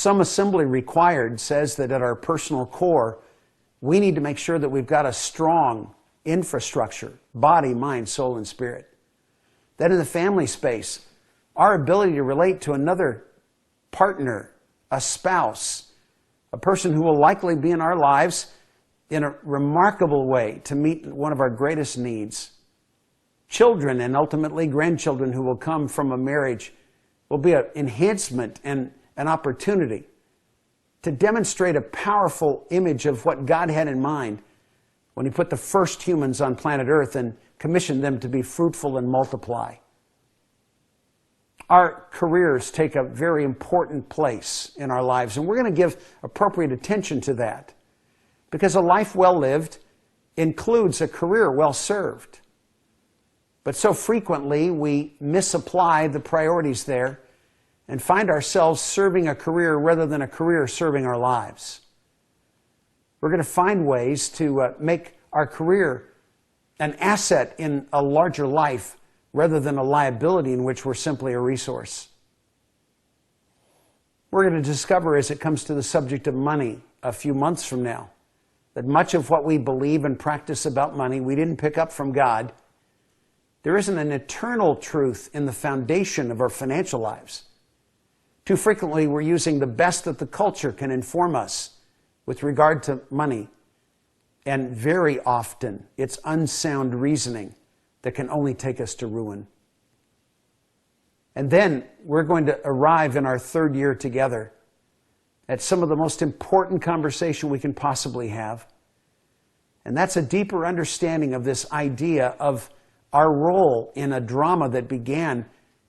Some assembly required says that at our personal core, we need to make sure that we've got a strong infrastructure, body, mind, soul, and spirit. That in the family space, our ability to relate to another partner, a spouse, a person who will likely be in our lives in a remarkable way to meet one of our greatest needs. Children and ultimately grandchildren who will come from a marriage will be an enhancement and an opportunity to demonstrate a powerful image of what God had in mind when He put the first humans on planet Earth and commissioned them to be fruitful and multiply. Our careers take a very important place in our lives, and we're going to give appropriate attention to that because a life well lived includes a career well served. But so frequently we misapply the priorities there and find ourselves serving a career rather than a career serving our lives. We're going to find ways to make our career an asset in a larger life rather than a liability in which we're simply a resource. We're going to discover as it comes to the subject of money a few months from now that much of what we believe and practice about money we didn't pick up from God. There isn't an eternal truth in the foundation of our financial lives. Too frequently, we're using the best that the culture can inform us with regard to money. And very often, it's unsound reasoning that can only take us to ruin. And then we're going to arrive in our third year together at some of the most important conversation we can possibly have. And that's a deeper understanding of this idea of our role in a drama that began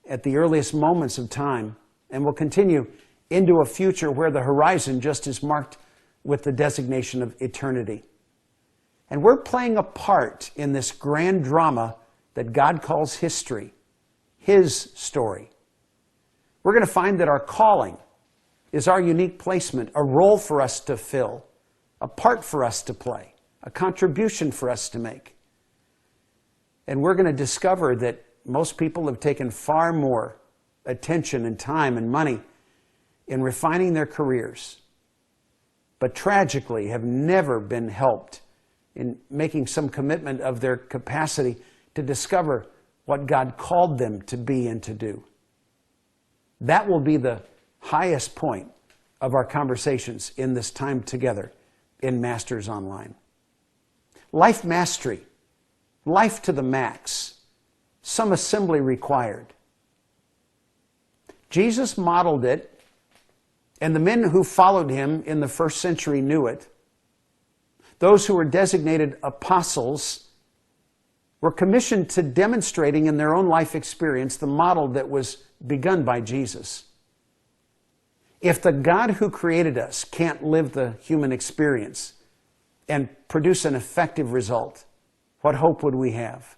at the earliest moments of time and will continue into a future where the horizon just is marked with the designation of eternity. And we're playing a part in this grand drama that God calls history, His story. We're going to find that our calling is our unique placement, a role for us to fill, a part for us to play, a contribution for us to make. And we're going to discover that most people have taken far more attention and time and money in refining their careers, but tragically have never been helped in making some commitment of their capacity to discover what God called them to be and to do. That will be the highest point of our conversations in this time together in Masters Online. Life mastery, life to the max, some assembly required. Jesus modeled it, and the men who followed Him in the first century knew it. Those who were designated apostles were commissioned to demonstrating in their own life experience the model that was begun by Jesus. If the God who created us can't live the human experience and produce an effective result, what hope would we have?